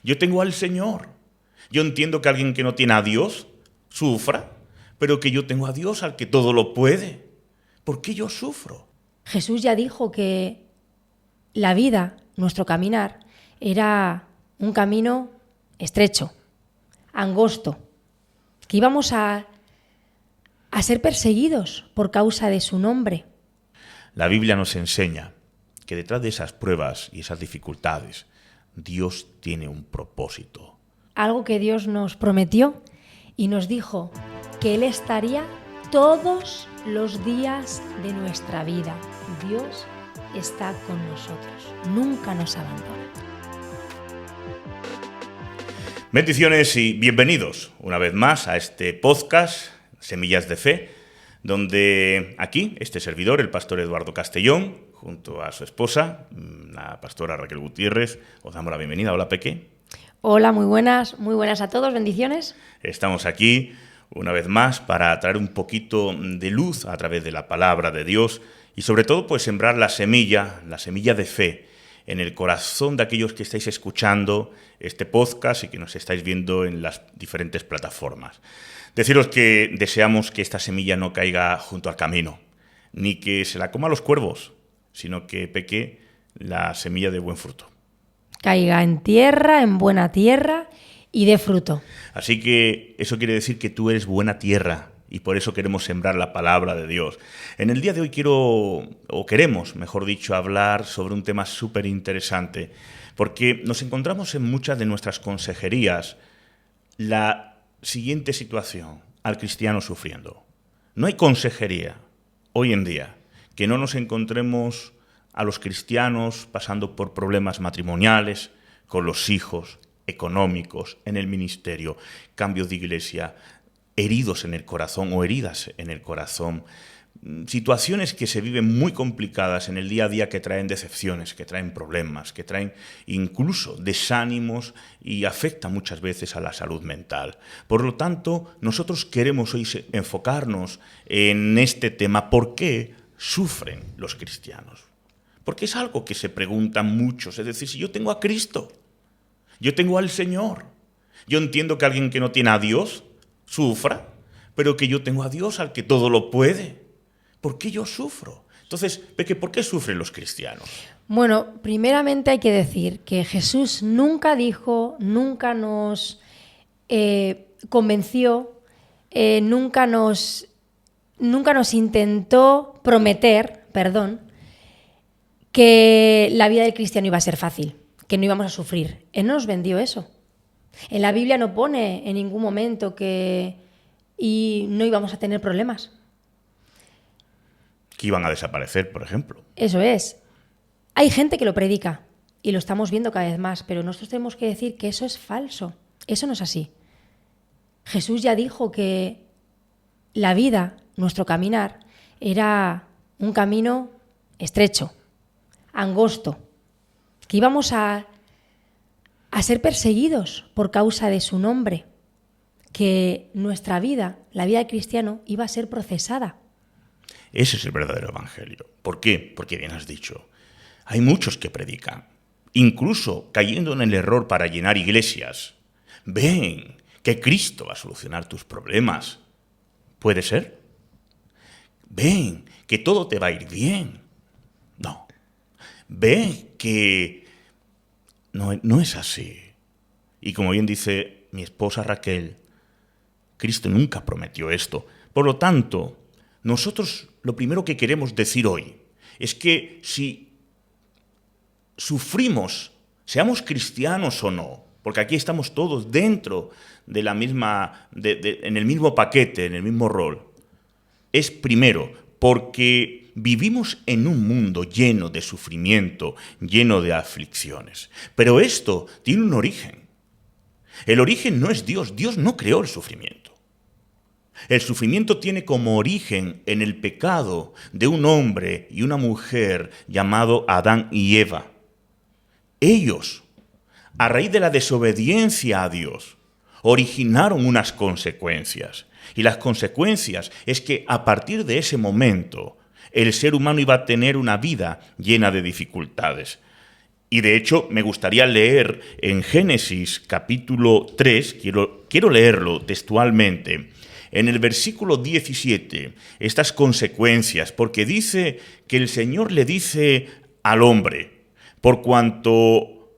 Yo tengo al Señor. Yo entiendo que alguien que no tiene a Dios sufra, pero que yo tengo a Dios al que todo lo puede. ¿Por qué yo sufro? Jesús ya dijo que la vida, nuestro caminar, era un camino estrecho, angosto, que íbamos a ser perseguidos por causa de su nombre. La Biblia nos enseña que detrás de esas pruebas y esas dificultades, Dios tiene un propósito. Algo que Dios nos prometió y nos dijo que Él estaría todos los días de nuestra vida. Dios está con nosotros, nunca nos abandona. Bendiciones y bienvenidos una vez más a este podcast, Semillas de Fe, donde aquí, este servidor, el pastor Eduardo Castellón, junto a su esposa, la pastora Raquel Gutiérrez, os damos la bienvenida. Hola, Peque. Hola, muy buenas a todos, bendiciones. Estamos aquí una vez más para traer un poquito de luz a través de la palabra de Dios y sobre todo pues sembrar la semilla de fe en el corazón de aquellos que estáis escuchando este podcast y que nos estáis viendo en las diferentes plataformas. Deciros que deseamos que esta semilla no caiga junto al camino, ni que se la coman los cuervos, sino que peque la semilla de buen fruto. Caiga en tierra, en buena tierra y dé fruto. Así que eso quiere decir que tú eres buena tierra y por eso queremos sembrar la palabra de Dios. En el día de hoy queremos, mejor dicho, hablar sobre un tema súper interesante, porque nos encontramos en muchas de nuestras consejerías la siguiente situación: al cristiano sufriendo. No hay consejería hoy en día que no nos encontremos a los cristianos pasando por problemas matrimoniales, con los hijos, económicos, en el ministerio, cambios de iglesia, heridos en el corazón o heridas en el corazón, situaciones que se viven muy complicadas en el día a día, que traen decepciones, que traen problemas, que traen incluso desánimos y afectan muchas veces a la salud mental. Por lo tanto, nosotros queremos hoy enfocarnos en este tema: ¿por qué sufren los cristianos? Porque es algo que se preguntan muchos. Es decir, si yo tengo a Cristo, yo tengo al Señor, yo entiendo que alguien que no tiene a Dios sufra, pero que yo tengo a Dios al que todo lo puede. ¿Por qué yo sufro? Entonces, Peque, ¿por qué sufren los cristianos? Bueno, primeramente hay que decir que Jesús nunca dijo, nunca nos convenció, nunca nos intentó prometer, que la vida del cristiano iba a ser fácil, que no íbamos a sufrir. Él no nos vendió eso. En la Biblia no pone en ningún momento que no íbamos a tener problemas. Que iban a desaparecer, por ejemplo. Eso es. Hay gente que lo predica y lo estamos viendo cada vez más, pero nosotros tenemos que decir que eso es falso. Eso no es así. Jesús ya dijo que la vida, nuestro caminar, era un camino estrecho, angosto, que íbamos a ser perseguidos por causa de su nombre, que nuestra vida, la vida del cristiano, iba a ser procesada. Ese es el verdadero evangelio. ¿Por qué? Porque bien has dicho, hay muchos que predican, incluso cayendo en el error para llenar iglesias. Ven que Cristo va a solucionar tus problemas. ¿Puede ser? Ven que todo te va a ir bien. No. Ven que no es así. Y como bien dice mi esposa Raquel, Cristo nunca prometió esto. Por lo tanto, nosotros lo primero que queremos decir hoy es que si sufrimos, seamos cristianos o no, porque aquí estamos todos dentro de la misma, en el mismo paquete, en el mismo rol, es primero porque vivimos en un mundo lleno de sufrimiento, lleno de aflicciones. Pero esto tiene un origen. El origen no es Dios. Dios no creó el sufrimiento. El sufrimiento tiene como origen en el pecado de un hombre y una mujer llamado Adán y Eva. Ellos, a raíz de la desobediencia a Dios, originaron unas consecuencias. Y las consecuencias es que a partir de ese momento el ser humano iba a tener una vida llena de dificultades. Y de hecho me gustaría leer en Génesis capítulo 3, quiero leerlo textualmente, en el versículo 17, estas consecuencias, porque dice que el Señor le dice al hombre, por cuanto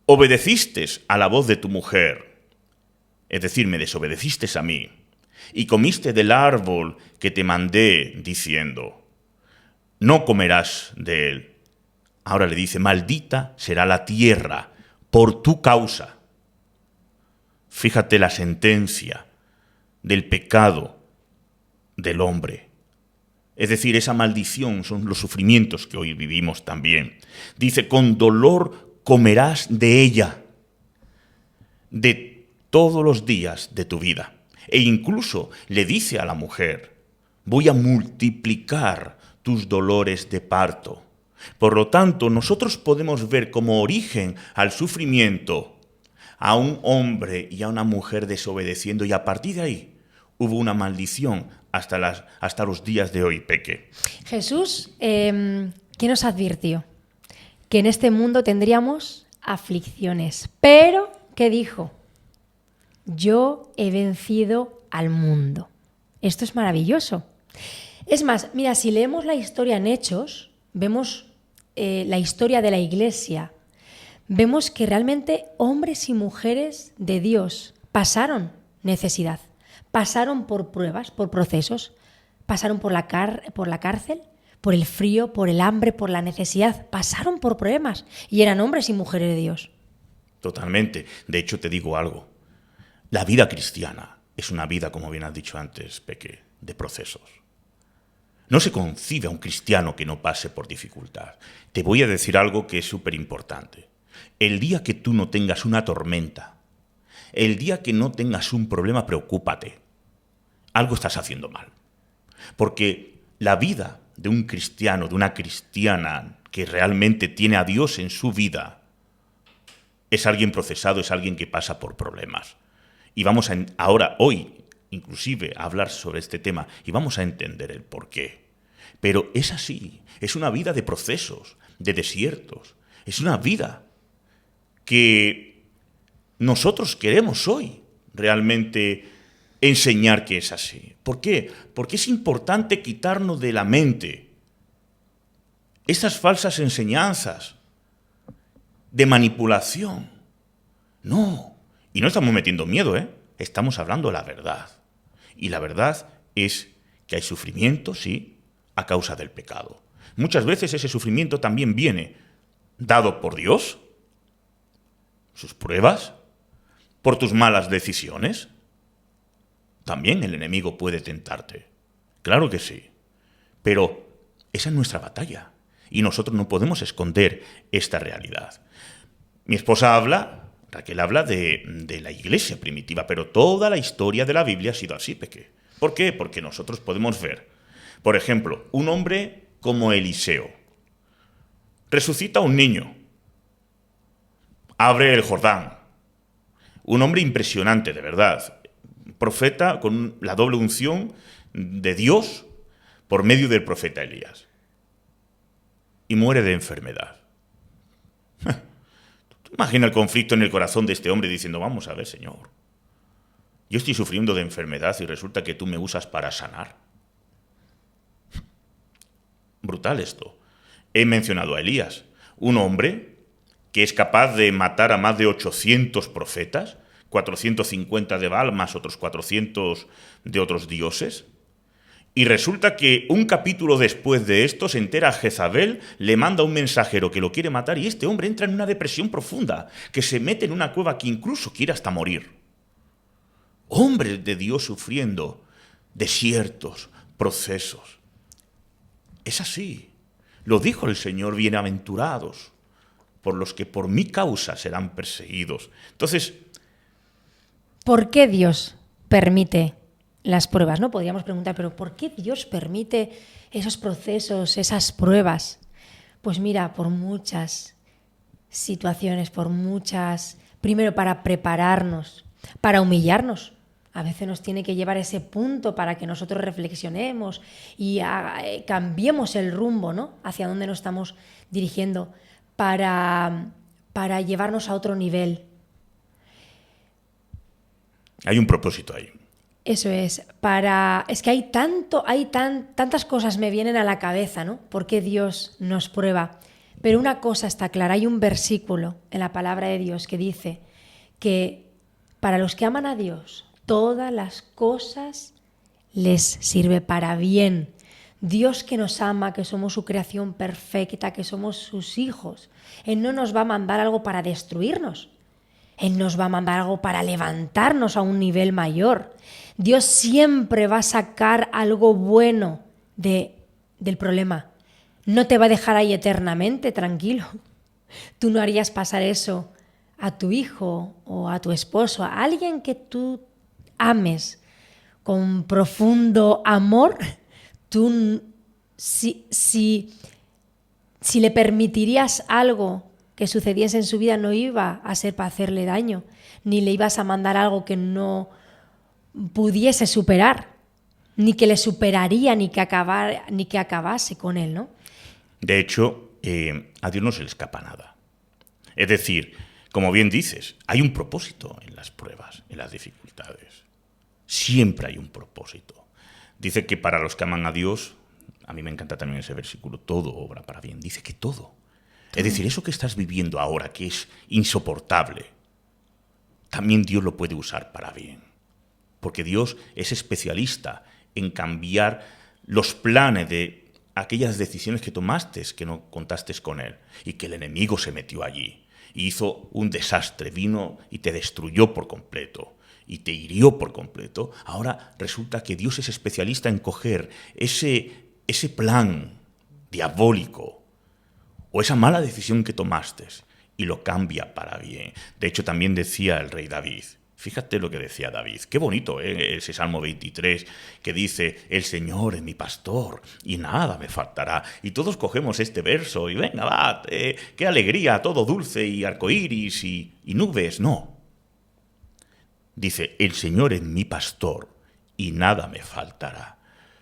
obedeciste a la voz de tu mujer, es decir, me desobedeciste a mí, y comiste del árbol que te mandé diciendo, no comerás de él. Ahora le dice, maldita será la tierra por tu causa. Fíjate la sentencia del pecado del hombre. Es decir, esa maldición son los sufrimientos que hoy vivimos también. Dice, con dolor comerás de ella, de todos los días de tu vida. E incluso le dice a la mujer, voy a multiplicar tus dolores de parto. Por lo tanto, nosotros podemos ver como origen al sufrimiento a un hombre y a una mujer desobedeciendo, y a partir de ahí hubo una maldición hasta los días de hoy, Peque. Jesús, ¿qué nos advirtió? Que en este mundo tendríamos aflicciones, pero ¿qué dijo? Yo he vencido al mundo. Esto es maravilloso. Es más, mira, si leemos la historia en Hechos, vemos la historia de la Iglesia, vemos que realmente hombres y mujeres de Dios pasaron necesidad, pasaron por pruebas, por procesos, pasaron por la cárcel, por el frío, por el hambre, por la necesidad, pasaron por problemas y eran hombres y mujeres de Dios. Totalmente. De hecho, te digo algo. La vida cristiana es una vida, como bien has dicho antes, Peque, de procesos. No se concibe a un cristiano que no pase por dificultad. Te voy a decir algo que es súper importante. El día que tú no tengas una tormenta, el día que no tengas un problema, preocúpate. Algo estás haciendo mal. Porque la vida de un cristiano, de una cristiana que realmente tiene a Dios en su vida, es alguien procesado, es alguien que pasa por problemas. Y vamos hoy, inclusive, a hablar sobre este tema y vamos a entender el porqué. Pero es así, es una vida de procesos, de desiertos, es una vida que nosotros queremos hoy realmente enseñar que es así. ¿Por qué? Porque es importante quitarnos de la mente esas falsas enseñanzas de manipulación. No, y no estamos metiendo miedo, estamos hablando la verdad. Y la verdad es que hay sufrimiento, sí, a causa del pecado. Muchas veces ese sufrimiento también viene dado por Dios, sus pruebas, por tus malas decisiones. También el enemigo puede tentarte. Claro que sí. Pero esa es nuestra batalla. Y nosotros no podemos esconder esta realidad. Mi esposa Raquel habla de la iglesia primitiva, pero toda la historia de la Biblia ha sido así, Peque. ¿Por qué? Porque nosotros podemos ver, por ejemplo, un hombre como Eliseo. Resucita a un niño. Abre el Jordán. Un hombre impresionante, de verdad. Profeta con la doble unción de Dios por medio del profeta Elías. Y muere de enfermedad. ¿Tú imaginas el conflicto en el corazón de este hombre diciendo, vamos a ver, Señor, yo estoy sufriendo de enfermedad y resulta que tú me usas para sanar? Brutal esto. He mencionado a Elías, un hombre que es capaz de matar a más de 800 profetas, 450 de Baal más otros 400 de otros dioses. Y resulta que un capítulo después de esto se entera Jezabel, le manda un mensajero que lo quiere matar y este hombre entra en una depresión profunda, que se mete en una cueva que incluso quiere hasta morir. Hombre de Dios sufriendo desiertos, procesos. Es así. Lo dijo el Señor, bienaventurados por los que por mi causa serán perseguidos. Entonces, ¿por qué Dios permite las pruebas? No podríamos preguntar, pero ¿por qué Dios permite esos procesos, esas pruebas? Pues mira, por muchas situaciones, primero para prepararnos, para humillarnos. A veces nos tiene que llevar a ese punto para que nosotros reflexionemos y cambiemos el rumbo, ¿no?, hacia dónde nos estamos dirigiendo, para llevarnos a otro nivel. Hay un propósito ahí. Eso es, es que hay tantas cosas me vienen a la cabeza, ¿no? ¿Por qué Dios nos prueba? Pero una cosa está clara, hay un versículo en la palabra de Dios que dice que para los que aman a Dios, todas las cosas les sirve para bien. Dios que nos ama, que somos su creación perfecta, que somos sus hijos, Él no nos va a mandar algo para destruirnos. Él nos va a mandar algo para levantarnos a un nivel mayor. Dios siempre va a sacar algo bueno del problema. No te va a dejar ahí eternamente, tranquilo. Tú no harías pasar eso a tu hijo o a tu esposo, a alguien que tú ames con profundo amor. Tú, si le permitirías algo que sucediese en su vida, no iba a ser para hacerle daño, ni le ibas a mandar algo que no pudiese superar, ni que le superaría, ni que acabase con él, ¿no? De hecho, a Dios no se le escapa nada. Es decir, como bien dices, hay un propósito en las pruebas, en las dificultades. Siempre hay un propósito. Dice que para los que aman a Dios, a mí me encanta también ese versículo, todo obra para bien. Dice que todo. Es decir, eso que estás viviendo ahora, que es insoportable, también Dios lo puede usar para bien. Porque Dios es especialista en cambiar los planes de aquellas decisiones que tomaste, que no contaste con Él, y que el enemigo se metió allí y hizo un desastre, vino y te destruyó por completo y te hirió por completo. Ahora resulta que Dios es especialista en coger ese plan diabólico o esa mala decisión que tomaste y lo cambia para bien. De hecho, también decía el rey David, fíjate lo que decía David, qué bonito, ese Salmo 23 que dice, el Señor es mi pastor y nada me faltará. Y todos cogemos este verso y venga, va, qué alegría, todo dulce y arcoíris y nubes. No. Dice, el Señor es mi pastor y nada me faltará.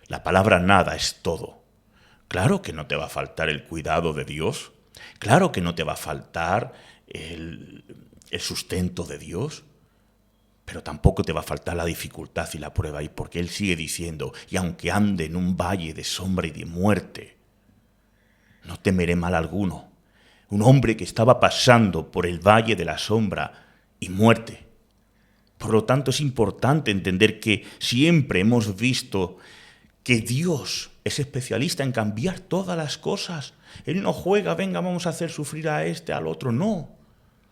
La palabra nada es todo. Claro que no te va a faltar el cuidado de Dios. Claro que no te va a faltar el sustento de Dios. Pero tampoco te va a faltar la dificultad y la prueba. Y porque Él sigue diciendo, y aunque ande en un valle de sombra y de muerte, no temeré mal alguno. Un hombre que estaba pasando por el valle de la sombra y muerte. Por lo tanto, es importante entender que siempre hemos visto que Dios es especialista en cambiar todas las cosas. Él no juega, venga, vamos a hacer sufrir a este, al otro. No.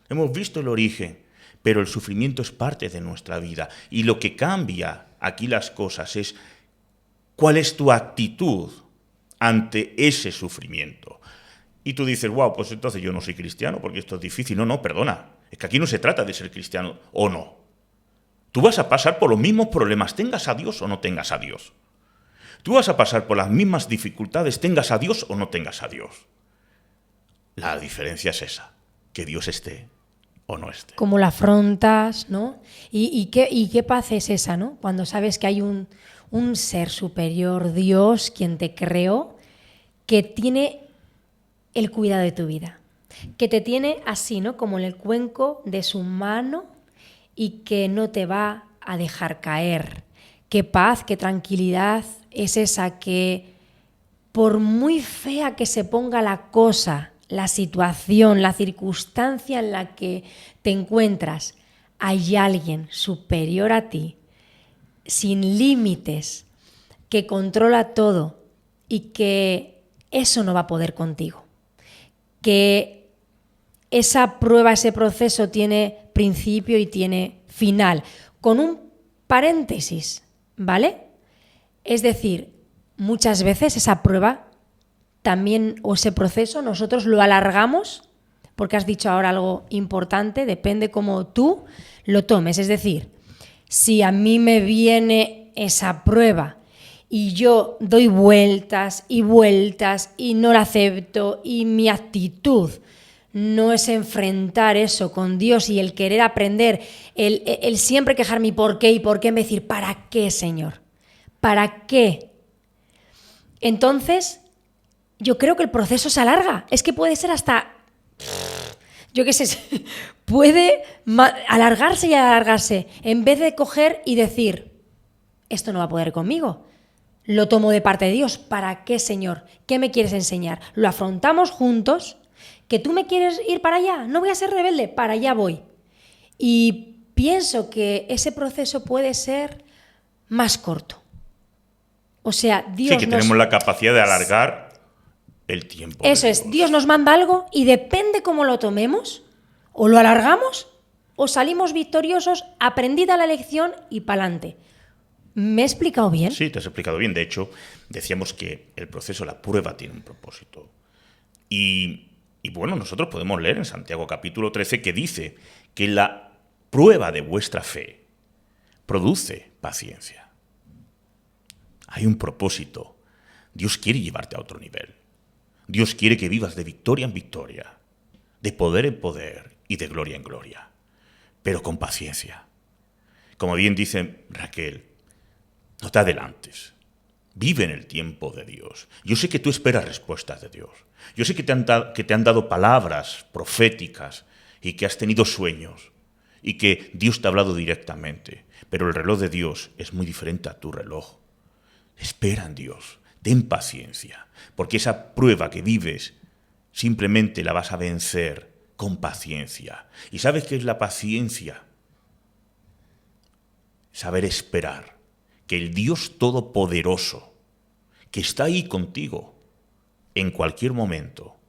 Hemos visto el origen, pero el sufrimiento es parte de nuestra vida. Y lo que cambia aquí las cosas es cuál es tu actitud ante ese sufrimiento. Y tú dices, wow, pues entonces yo no soy cristiano porque esto es difícil. No, perdona. Es que aquí no se trata de ser cristiano o no. Tú vas a pasar por los mismos problemas, tengas a Dios o no tengas a Dios. Tú vas a pasar por las mismas dificultades, tengas a Dios o no tengas a Dios. La diferencia es esa, que Dios esté o no esté. Cómo la afrontas, ¿no? ¿Y qué paz es esa, ¿no? Cuando sabes que hay un ser superior, Dios, quien te creó, que tiene el cuidado de tu vida, que te tiene así, ¿no? Como en el cuenco de su mano y que no te va a dejar caer. Qué paz, qué tranquilidad es esa, que por muy fea que se ponga la cosa, la situación, la circunstancia en la que te encuentras, hay alguien superior a ti, sin límites, que controla todo y que eso no va a poder contigo. Que esa prueba, ese proceso tiene principio y tiene final, con un paréntesis, ¿vale? Es decir, muchas veces esa prueba también, o ese proceso, nosotros lo alargamos, porque has dicho ahora algo importante, depende cómo tú lo tomes. Es decir, si a mí me viene esa prueba y yo doy vueltas y vueltas y no la acepto y mi actitud no es enfrentar eso con Dios y el querer aprender, el siempre quejarme y por qué, me decir, ¿para qué, Señor? ¿Para qué? Entonces, yo creo que el proceso se alarga. Es que puede ser hasta yo qué sé, puede alargarse y alargarse, en vez de coger y decir, esto no va a poder conmigo. Lo tomo de parte de Dios. ¿Para qué, Señor? ¿Qué me quieres enseñar? Lo afrontamos juntos. ¿Que tú me quieres ir para allá? No voy a ser rebelde, para allá voy. Y pienso que ese proceso puede ser más corto. O sea, Sí, Dios que nos... tenemos la capacidad de alargar el tiempo. Eso de es, Dios nos manda algo y depende cómo lo tomemos, o lo alargamos o salimos victoriosos, aprendida la lección y pa'lante. ¿Me he explicado bien? Sí, te has explicado bien. De hecho, decíamos que el proceso, la prueba, tiene un propósito. Y bueno, nosotros podemos leer en Santiago capítulo 13 que dice que la prueba de vuestra fe produce paciencia. Hay un propósito. Dios quiere llevarte a otro nivel. Dios quiere que vivas de victoria en victoria, de poder en poder y de gloria en gloria, pero con paciencia. Como bien dice Raquel, no te adelantes. Vive en el tiempo de Dios. Yo sé que tú esperas respuestas de Dios. Yo sé que te han dado palabras proféticas y que has tenido sueños y que Dios te ha hablado directamente. Pero el reloj de Dios es muy diferente a tu reloj. Espera en Dios. Ten paciencia. Porque esa prueba que vives simplemente la vas a vencer con paciencia. ¿Y sabes qué es la paciencia? Saber esperar. Que el Dios Todopoderoso, que está ahí contigo, en cualquier momento,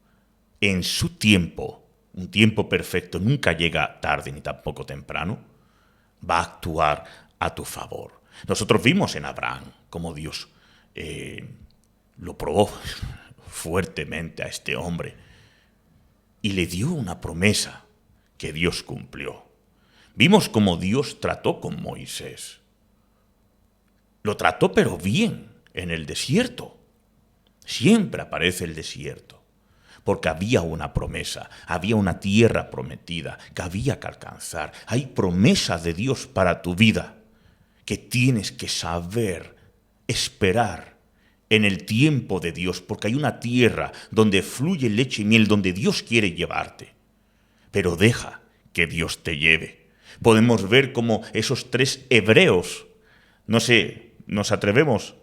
en su tiempo, un tiempo perfecto, nunca llega tarde ni tampoco temprano, va a actuar a tu favor. Nosotros vimos en Abraham cómo Dios lo probó fuertemente a este hombre y le dio una promesa que Dios cumplió. Vimos cómo Dios trató con Moisés. Lo trató pero bien en el desierto. Siempre aparece el desierto, porque había una promesa, había una tierra prometida que había que alcanzar. Hay promesas de Dios para tu vida que tienes que saber esperar en el tiempo de Dios, porque hay una tierra donde fluye leche y miel, donde Dios quiere llevarte. Pero deja que Dios te lleve. Podemos ver cómo esos 3 hebreos, no sé, ¿nos atrevemos?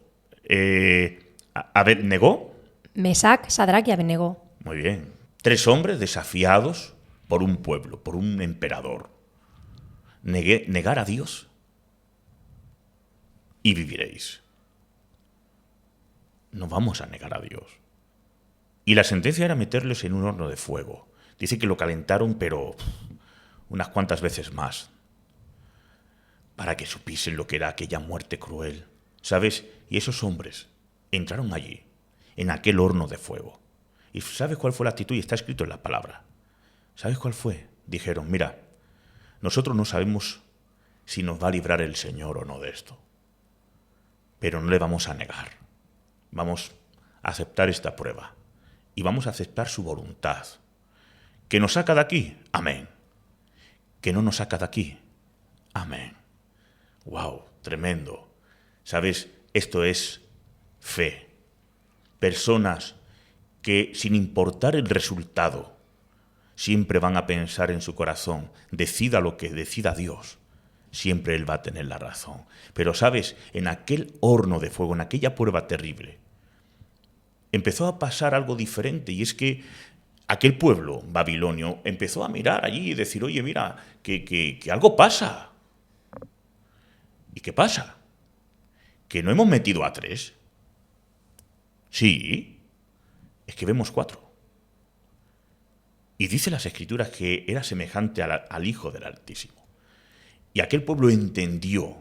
¿Abednego? Mesac, Sadrach y Abednego. Muy bien. 3 hombres desafiados por un pueblo, por un emperador. Negar a Dios y viviréis. No vamos a negar a Dios. Y la sentencia era meterlos en un horno de fuego. Dice que lo calentaron, pero unas cuantas veces más, para que supiesen lo que era aquella muerte cruel. ¿Sabes? Y esos hombres entraron allí, en aquel horno de fuego. ¿Y sabes cuál fue la actitud? Y está escrito en la palabra. ¿Sabes cuál fue? Dijeron, mira, nosotros no sabemos si nos va a librar el Señor o no de esto, pero no le vamos a negar. Vamos a aceptar esta prueba y vamos a aceptar su voluntad. ¿Que nos saca de aquí? Amén. ¿Que no nos saca de aquí? Amén. ¡Wow! Tremendo. ¿Sabes? Esto es fe. Personas que, sin importar el resultado, siempre van a pensar en su corazón, decida lo que decida Dios, siempre Él va a tener la razón. Pero, ¿sabes? En aquel horno de fuego, en aquella prueba terrible, empezó a pasar algo diferente, y es que aquel pueblo babilonio empezó a mirar allí y decir, oye, mira, que algo pasa. ¿Y qué pasa? ¿Que no hemos metido a 3? Sí, es que vemos 4. Y dice las Escrituras que era semejante al Hijo del Altísimo. Y aquel pueblo entendió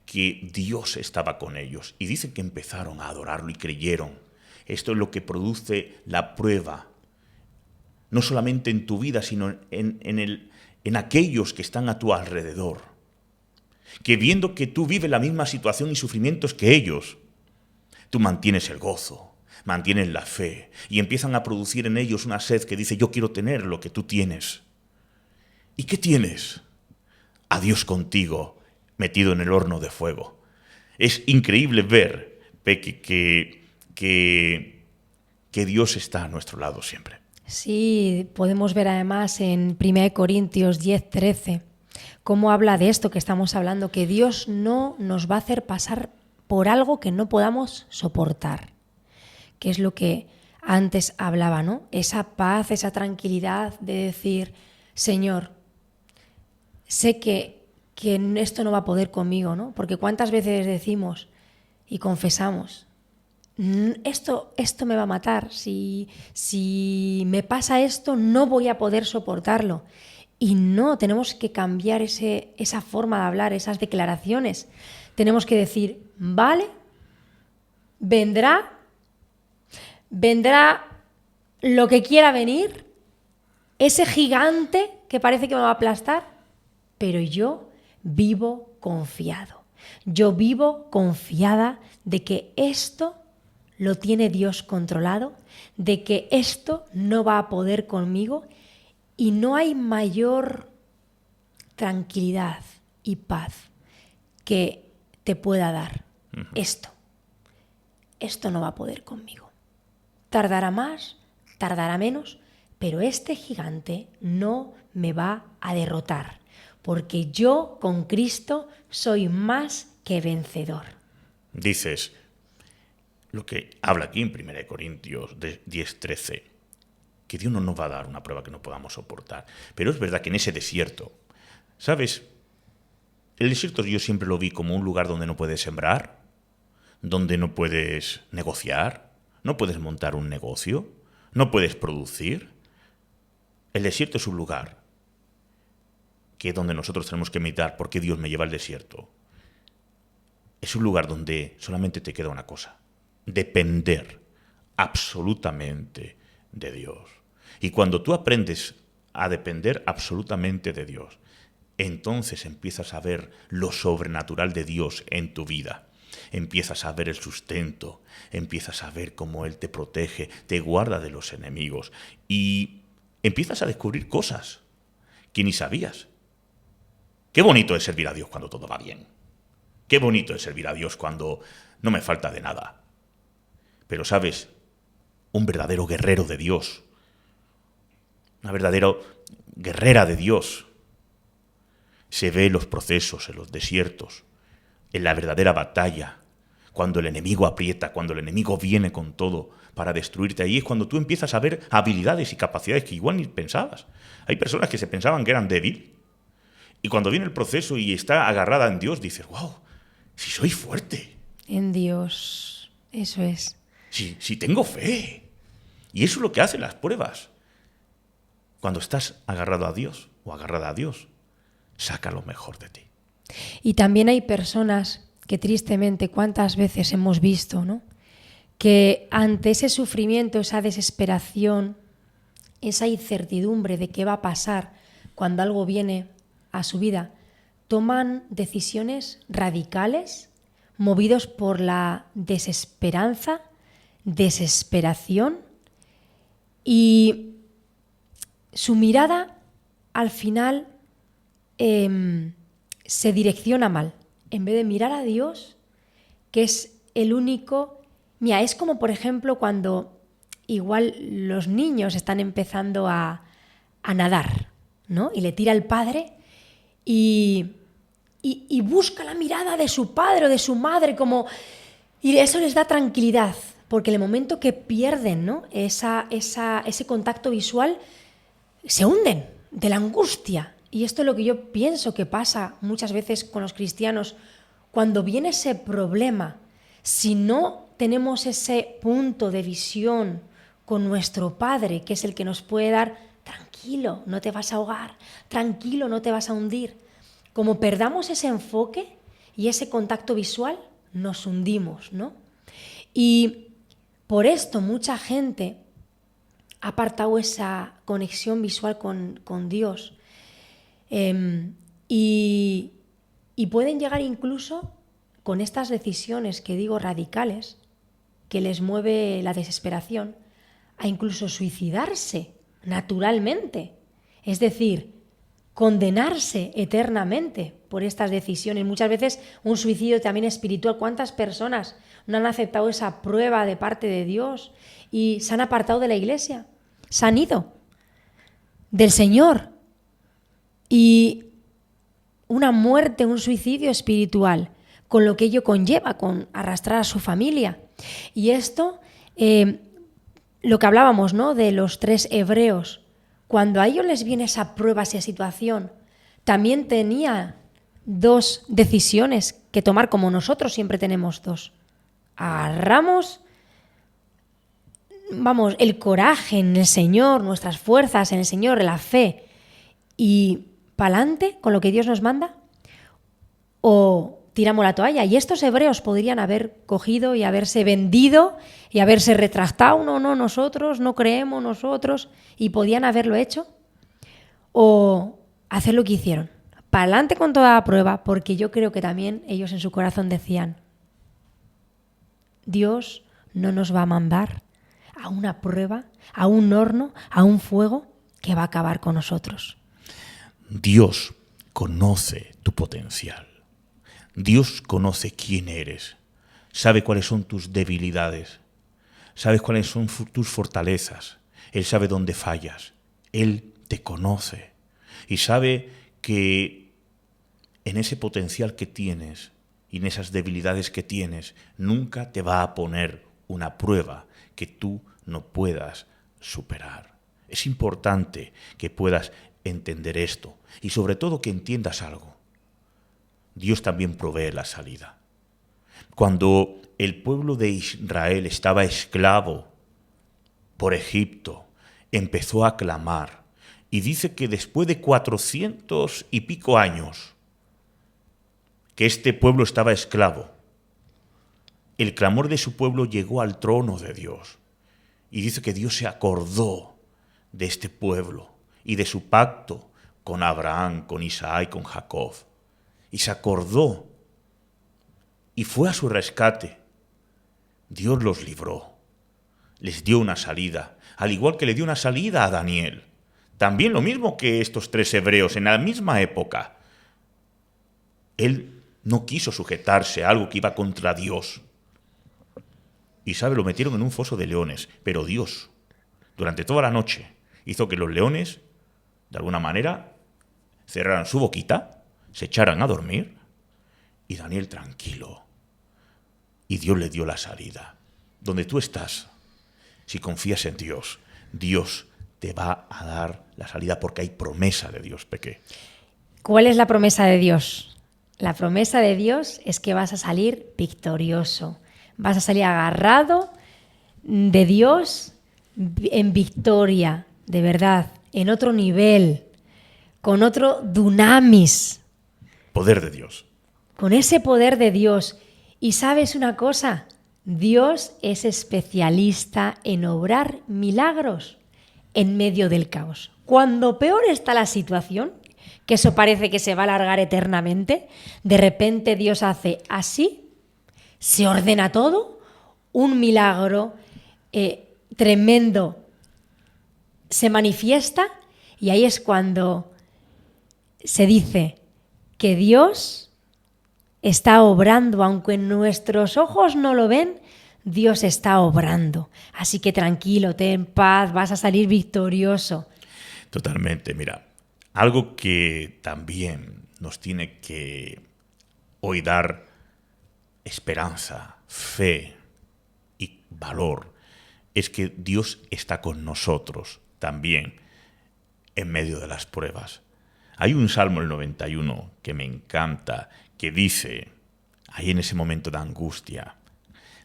que Dios estaba con ellos. Y dicen que empezaron a adorarlo y creyeron. Esto es lo que produce la prueba. No solamente en tu vida, sino en aquellos que están a tu alrededor. Que viendo que tú vives la misma situación y sufrimientos que ellos, tú mantienes el gozo, mantienes la fe y empiezan a producir en ellos una sed que dice, yo quiero tener lo que tú tienes. ¿Y qué tienes? A Dios contigo, metido en el horno de fuego. Es increíble ver, Pequi, que Dios está a nuestro lado siempre. Sí, podemos ver además en 1 Corintios 10:13 cómo habla de esto que estamos hablando, que Dios no nos va a hacer pasar por algo que no podamos soportar, que es lo que antes hablaba, ¿no? Esa paz, esa tranquilidad de decir, Señor, sé que esto no va a poder conmigo, ¿no? Porque cuántas veces decimos y confesamos, esto me va a matar, si me pasa esto no voy a poder soportarlo. Y no, tenemos que cambiar esa forma de hablar, esas declaraciones. Tenemos que decir, vale, vendrá lo que quiera venir, ese gigante que parece que me va a aplastar, pero yo vivo confiado. Yo vivo confiada de que esto lo tiene Dios controlado, de que esto no va a poder conmigo y no hay mayor tranquilidad y paz que te pueda dar esto. Esto no va a poder conmigo. Tardará más, tardará menos, pero este gigante no me va a derrotar, porque yo con Cristo soy más que vencedor. Dices, lo que habla aquí en 1 Corintios 10:13, que Dios no nos va a dar una prueba que no podamos soportar. Pero es verdad que en ese desierto, ¿sabes? El desierto yo siempre lo vi como un lugar donde no puedes sembrar, donde no puedes negociar, no puedes montar un negocio, no puedes producir. El desierto es un lugar que es donde nosotros tenemos que meditar por qué Dios me lleva al desierto. Es un lugar donde solamente te queda una cosa: depender absolutamente de Dios. Y cuando tú aprendes a depender absolutamente de Dios, entonces empiezas a ver lo sobrenatural de Dios en tu vida. Empiezas a ver el sustento, empiezas a ver cómo Él te protege, te guarda de los enemigos y empiezas a descubrir cosas que ni sabías. Qué bonito es servir a Dios cuando todo va bien. Qué bonito es servir a Dios cuando no me falta de nada. Pero, ¿sabes? Un verdadero guerrero de Dios, una verdadera guerrera de Dios, se ve en los procesos, en los desiertos, en la verdadera batalla, cuando el enemigo aprieta, cuando el enemigo viene con todo para destruirte. Ahí es cuando tú empiezas a ver habilidades y capacidades que igual ni pensabas. Hay personas que se pensaban que eran débiles y cuando viene el proceso y está agarrada en Dios, dices, wow, si soy fuerte. En Dios, eso es. Si tengo fe. Y eso es lo que hacen las pruebas. Cuando estás agarrado a Dios o agarrada a Dios, saca lo mejor de ti. Y también hay personas que tristemente, cuántas veces hemos visto, ¿no?, que ante ese sufrimiento, esa desesperación, esa incertidumbre de qué va a pasar cuando algo viene a su vida, toman decisiones radicales, movidos por la desesperanza, desesperación, y su mirada al final se direcciona mal. En vez de mirar a Dios, que es el único... Mira, es como por ejemplo cuando igual los niños están empezando a nadar, ¿no? Y le tira el padre y busca la mirada de su padre o de su madre, como, y eso les da tranquilidad, porque en el momento que pierden, ¿no?, ese contacto visual, se hunden de la angustia. Y esto es lo que yo pienso que pasa muchas veces con los cristianos. Cuando viene ese problema, si no tenemos ese punto de visión con nuestro Padre, que es el que nos puede dar, tranquilo, no te vas a ahogar, tranquilo, no te vas a hundir. Como perdamos ese enfoque y ese contacto visual, nos hundimos, ¿no? Y por esto mucha gente ha apartado esa conexión visual con Dios. Y pueden llegar incluso con estas decisiones que digo radicales, que les mueve la desesperación, a incluso suicidarse naturalmente. Es decir, condenarse eternamente por estas decisiones. Muchas veces un suicidio también espiritual. ¿Cuántas personas no han aceptado esa prueba de parte de Dios y se han apartado de la iglesia? se han ido del Señor. Y una muerte, un suicidio espiritual, con lo que ello conlleva, con arrastrar a su familia. Y esto, lo que hablábamos, ¿no?, de los 3 hebreos, cuando a ellos les viene esa prueba, esa situación, también tenía 2 decisiones que tomar, como nosotros siempre tenemos 2. Agarramos, el coraje en el Señor, nuestras fuerzas en el Señor, la fe, y pa'lante con lo que Dios nos manda, o tiramos la toalla. Y estos hebreos podrían haber cogido y haberse vendido y haberse retractado. No, nosotros no creemos, nosotros, y podían haberlo hecho, o hacer lo que hicieron. Pa'lante con toda la prueba, porque yo creo que también ellos en su corazón decían: Dios no nos va a mandar a una prueba, a un horno, a un fuego que va a acabar con nosotros. Dios conoce tu potencial. Dios conoce quién eres. Sabe cuáles son tus debilidades. Sabe cuáles son tus fortalezas. Él sabe dónde fallas. Él te conoce. Y sabe que en ese potencial que tienes y en esas debilidades que tienes, nunca te va a poner una prueba que tú no puedas superar. Es importante que puedas entender esto y sobre todo que entiendas algo. Dios también provee la salida. Cuando el pueblo de Israel estaba esclavo por Egipto, empezó a clamar y dice que después de 400 y pico años que este pueblo estaba esclavo, el clamor de su pueblo llegó al trono de Dios y dice que Dios se acordó de este pueblo y de su pacto con Abraham, con Isaac y con Jacob. Y se acordó y fue a su rescate. Dios los libró, les dio una salida, al igual que le dio una salida a Daniel. También lo mismo que estos 3 hebreos en la misma época. Él no quiso sujetarse a algo que iba contra Dios. Y lo metieron en un foso de leones. Pero Dios, durante toda la noche, hizo que los leones, de alguna manera, cerraran su boquita, se echaran a dormir, y Daniel tranquilo. Y Dios le dio la salida. Donde tú estás, si confías en Dios, Dios te va a dar la salida porque hay promesa de Dios, Peque. ¿Cuál es la promesa de Dios? La promesa de Dios es que vas a salir victorioso. Vas a salir agarrado de Dios en victoria, de verdad, en otro nivel, con otro dunamis. Poder de Dios. Con ese poder de Dios. Y ¿sabes una cosa? Dios es especialista en obrar milagros en medio del caos. Cuando peor está la situación, que eso parece que se va a alargar eternamente, de repente Dios hace así, se ordena todo, un milagro tremendo se manifiesta, y ahí es cuando se dice que Dios está obrando, aunque nuestros ojos no lo ven, Dios está obrando. Así que tranquilo, ten paz, vas a salir victorioso. Totalmente, mira, algo que también nos tiene que hoy dar esperanza, fe y valor es que Dios está con nosotros también en medio de las pruebas. Hay un Salmo, el 91, que me encanta, que dice, ahí en ese momento de angustia,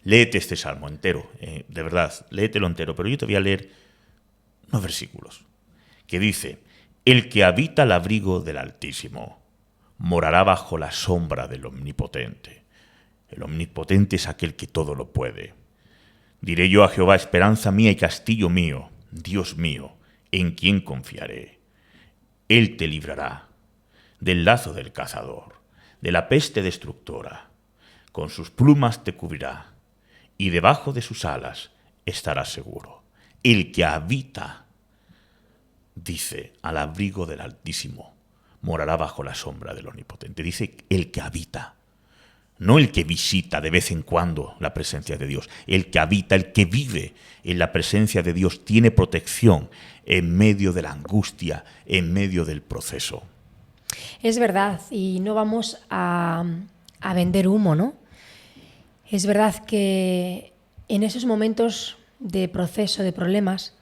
léete este Salmo entero, de verdad, léetelo entero, pero yo te voy a leer unos versículos, que dice, el que habita al abrigo del Altísimo morará bajo la sombra del Omnipotente. El Omnipotente es aquel que todo lo puede. Diré yo a Jehová, esperanza mía y castillo mío, Dios mío, en quien confiaré. Él te librará del lazo del cazador, de la peste destructora. Con sus plumas te cubrirá, y debajo de sus alas estarás seguro. El que habita, dice, al abrigo del Altísimo, morará bajo la sombra del Omnipotente. Dice el que habita. no el que visita de vez en cuando la presencia de Dios. El que habita, el que vive en la presencia de Dios tiene protección en medio de la angustia, en medio del proceso. Es verdad, y no vamos a vender humo, ¿no? Es verdad que en esos momentos de proceso, de problemas,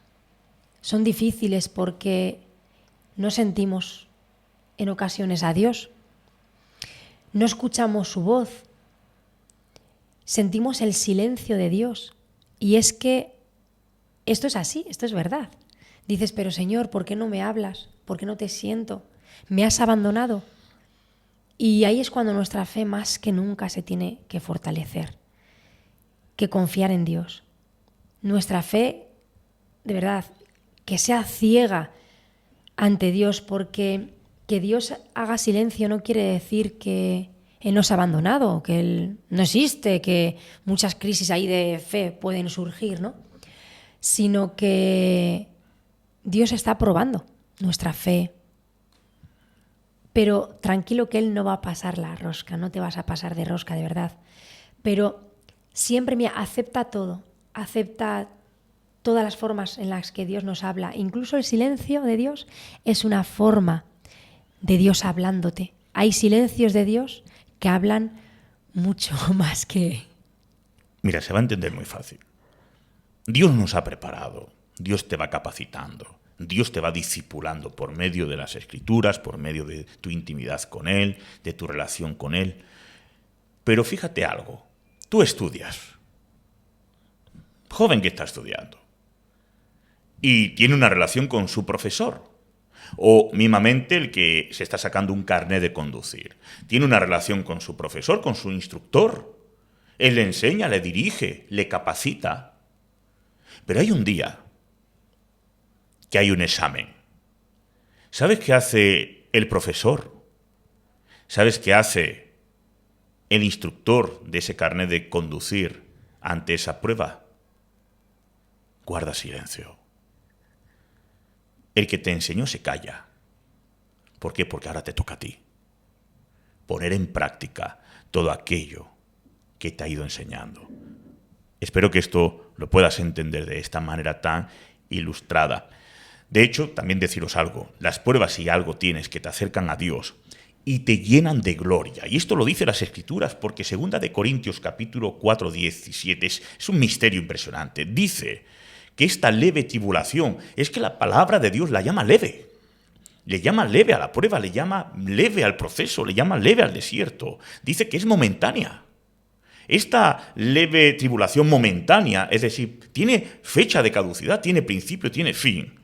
son difíciles porque no sentimos en ocasiones a Dios, no escuchamos su voz, sentimos el silencio de Dios. Y es que esto es así, esto es verdad. Dices, pero Señor, ¿por qué no me hablas? ¿Por qué no te siento? ¿Me has abandonado? Y ahí es cuando nuestra fe más que nunca se tiene que fortalecer, que confiar en Dios. Nuestra fe, de verdad, que sea ciega ante Dios, porque que Dios haga silencio no quiere decir que Él nos ha abandonado, que Él no existe, que muchas crisis ahí de fe pueden surgir, ¿no? Sino que Dios está probando nuestra fe. Pero tranquilo que Él no va a pasar la rosca, no te vas a pasar de rosca, de verdad. Pero siempre, mira, acepta todo, acepta todas las formas en las que Dios nos habla. Incluso el silencio de Dios es una forma de Dios hablándote. Hay silencios de Dios que hablan mucho más que... Mira, se va a entender muy fácil. Dios nos ha preparado, Dios te va capacitando, Dios te va discipulando por medio de las Escrituras, por medio de tu intimidad con Él, de tu relación con Él. Pero fíjate algo, tú estudias, joven que está estudiando, y tiene una relación con su profesor. O mismamente el que se está sacando un carnet de conducir. Tiene una relación con su profesor, con su instructor. Él le enseña, le dirige, le capacita. Pero hay un día que hay un examen. ¿Sabes qué hace el profesor? ¿Sabes qué hace el instructor de ese carnet de conducir ante esa prueba? Guarda silencio. El que te enseñó se calla. ¿Por qué? Porque ahora te toca a ti poner en práctica todo aquello que te ha ido enseñando. Espero que esto lo puedas entender de esta manera tan ilustrada. De hecho, también deciros algo. Las pruebas, si algo tienes, que te acercan a Dios y te llenan de gloria. Y esto lo dice las Escrituras, porque 2 de Corintios capítulo 4, 17 es un misterio impresionante. Dice que esta leve tribulación, es que la palabra de Dios la llama leve. Le llama leve a la prueba, le llama leve al proceso, le llama leve al desierto. Dice que es momentánea. Esta leve tribulación momentánea, es decir, tiene fecha de caducidad, tiene principio, tiene fin.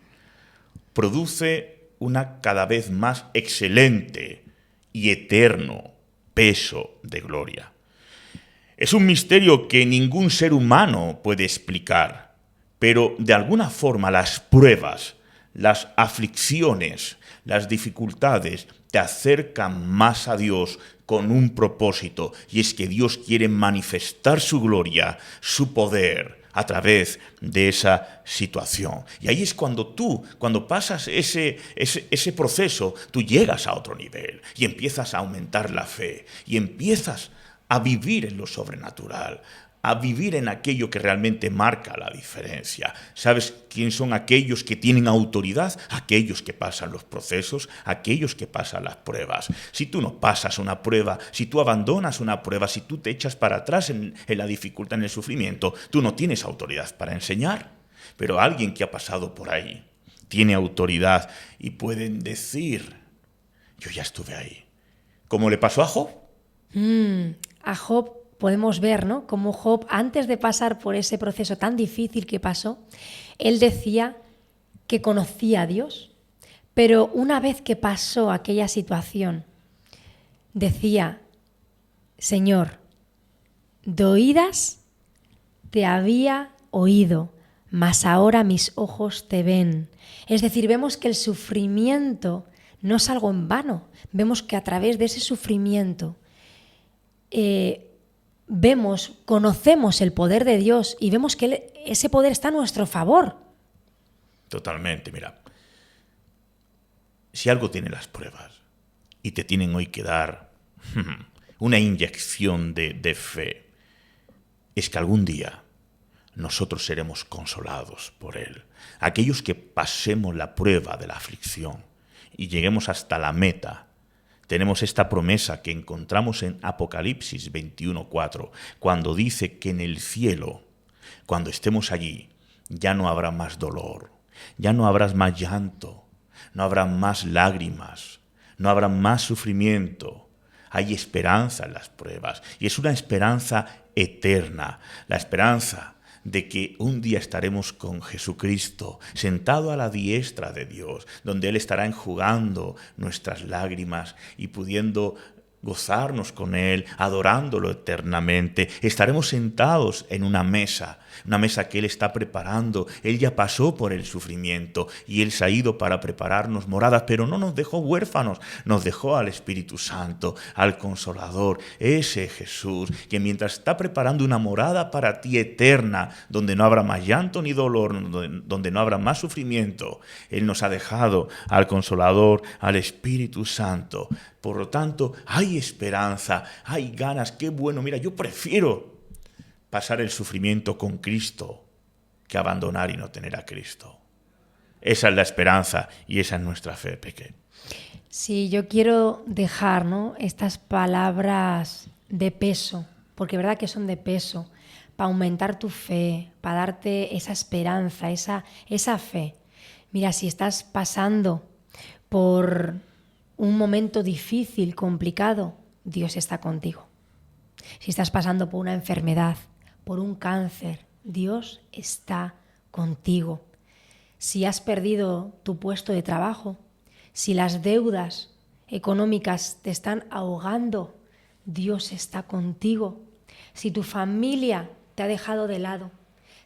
Produce una cada vez más excelente y eterno peso de gloria. Es un misterio que ningún ser humano puede explicar. Pero de alguna forma las pruebas, las aflicciones, las dificultades te acercan más a Dios con un propósito, y es que Dios quiere manifestar su gloria, su poder a través de esa situación. Y ahí es cuando cuando pasas ese proceso, tú llegas a otro nivel y empiezas a aumentar la fe y empiezas a vivir en lo sobrenatural, a vivir en aquello que realmente marca la diferencia. ¿Sabes quién son aquellos que tienen autoridad? Aquellos que pasan los procesos, aquellos que pasan las pruebas. Si tú no pasas una prueba, si tú abandonas una prueba, si tú te echas para atrás en la dificultad, en el sufrimiento, tú no tienes autoridad para enseñar. Pero alguien que ha pasado por ahí tiene autoridad y pueden decir, yo ya estuve ahí. ¿Cómo le pasó a Job? A Job podemos ver, ¿no?, cómo Job, antes de pasar por ese proceso tan difícil que pasó, él decía que conocía a Dios, pero una vez que pasó aquella situación, decía, Señor, de oídas te había oído, mas ahora mis ojos te ven. Es decir, vemos que el sufrimiento no es algo en vano, vemos que a través de ese sufrimiento conocemos el poder de Dios y vemos que ese poder está a nuestro favor. Totalmente, mira. Si algo tienen las pruebas y te tienen hoy que dar una inyección de fe, es que algún día nosotros seremos consolados por Él. Aquellos que pasemos la prueba de la aflicción y lleguemos hasta la meta, tenemos esta promesa que encontramos en Apocalipsis 21:4, cuando dice que en el cielo, cuando estemos allí, ya no habrá más dolor, ya no habrá más llanto, no habrá más lágrimas, no habrá más sufrimiento. Hay esperanza en las pruebas y es una esperanza eterna, la esperanza de que un día estaremos con Jesucristo, sentado a la diestra de Dios, donde Él estará enjugando nuestras lágrimas y pudiendo gozarnos con Él, adorándolo eternamente. Estaremos sentados en una mesa que Él está preparando. Él ya pasó por el sufrimiento y Él se ha ido para prepararnos moradas, pero no nos dejó huérfanos, nos dejó al Espíritu Santo, al Consolador, ese Jesús, que mientras está preparando una morada para ti eterna, donde no habrá más llanto ni dolor, donde no habrá más sufrimiento, Él nos ha dejado al Consolador, al Espíritu Santo. Por lo tanto, hay esperanza, hay ganas, qué bueno. Mira, yo prefiero pasar el sufrimiento con Cristo que abandonar y no tener a Cristo. Esa es la esperanza y esa es nuestra fe, Peque. Sí, yo quiero dejar, ¿no?, estas palabras de peso, porque verdad que son de peso, para aumentar tu fe, para darte esa esperanza, esa fe. Mira, si estás pasando por un momento difícil, complicado, Dios está contigo. Si estás pasando por una enfermedad, por un cáncer, Dios está contigo. Si has perdido tu puesto de trabajo, si las deudas económicas te están ahogando, Dios está contigo. Si tu familia te ha dejado de lado,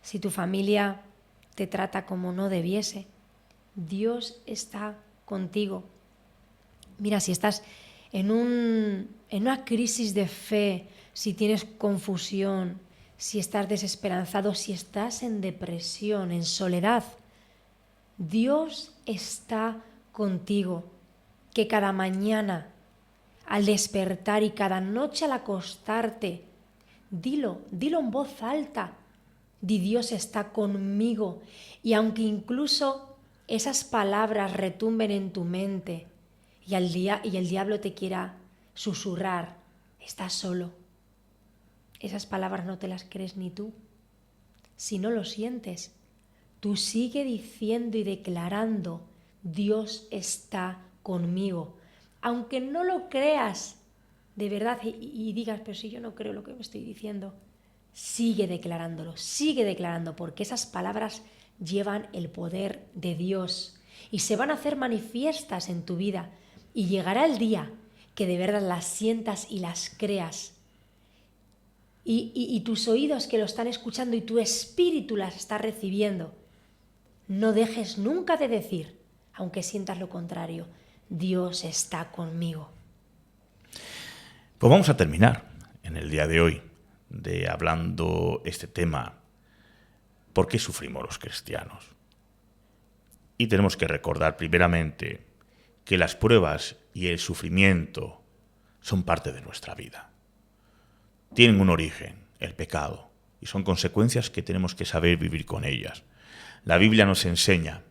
si tu familia te trata como no debiese, Dios está contigo. Mira, si estás en una crisis de fe, si tienes confusión, si estás desesperanzado, si estás en depresión, en soledad, Dios está contigo. Que cada mañana al despertar y cada noche al acostarte, dilo en voz alta, di: Dios está conmigo. Y aunque incluso esas palabras retumben en tu mente y el diablo te quiera susurrar, estás solo, esas palabras no te las crees ni tú. Si no lo sientes, tú sigue diciendo y declarando: Dios está conmigo. Aunque no lo creas de verdad y digas: pero si yo no creo lo que me estoy diciendo, sigue declarándolo, sigue declarando, porque esas palabras llevan el poder de Dios y se van a hacer manifiestas en tu vida, y llegará el día que de verdad las sientas y las creas. Y tus oídos que lo están escuchando y tu espíritu las está recibiendo. No dejes nunca de decir, aunque sientas lo contrario: Dios está conmigo. Pues vamos a terminar en el día de hoy hablando este tema: ¿por qué sufrimos los cristianos? Y tenemos que recordar primeramente que las pruebas y el sufrimiento son parte de nuestra vida. Tienen un origen, el pecado, y son consecuencias que tenemos que saber vivir con ellas. La Biblia nos enseña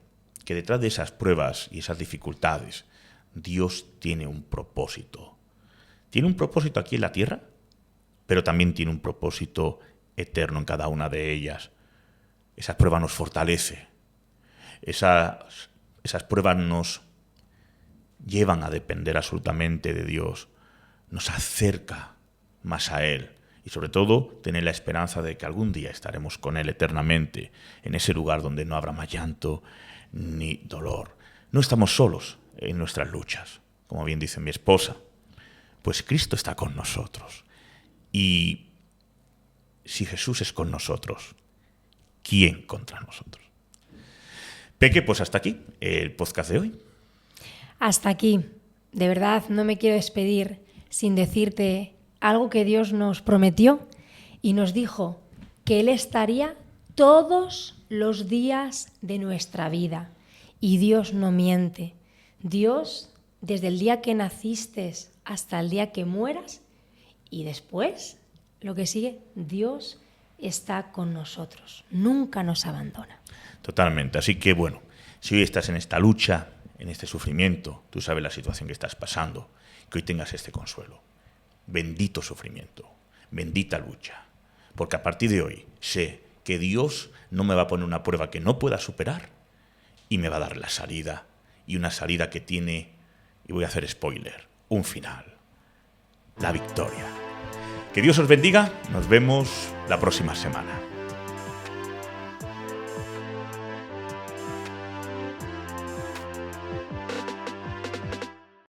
que detrás de esas pruebas y esas dificultades, Dios tiene un propósito. Tiene un propósito aquí en la tierra, pero también tiene un propósito eterno en cada una de ellas. Esas pruebas nos fortalece. Esas pruebas nos llevan a depender absolutamente de Dios. Nos acerca más a Él. Y sobre todo, tener la esperanza de que algún día estaremos con Él eternamente, en ese lugar donde no habrá más llanto ni dolor. No estamos solos en nuestras luchas, como bien dice mi esposa, pues Cristo está con nosotros. Y si Jesús es con nosotros, ¿quién contra nosotros? Peque, pues hasta aquí el podcast de hoy. Hasta aquí. De verdad, no me quiero despedir sin decirte algo que Dios nos prometió y nos dijo: que Él estaría todos los días de nuestra vida. Y Dios no miente. Dios, desde el día que naciste hasta el día que mueras, Y después, lo que sigue, Dios está con nosotros, nunca nos abandona. Totalmente. Así que bueno, si hoy estás en esta lucha, en este sufrimiento, tú sabes la situación que estás pasando, que hoy tengas este consuelo. Bendito sufrimiento, bendita lucha, porque a partir de hoy sé que Dios no me va a poner una prueba que no pueda superar y me va a dar la salida, y una salida que tiene, y voy a hacer spoiler, un final, la victoria. Que Dios os bendiga, nos vemos la próxima semana.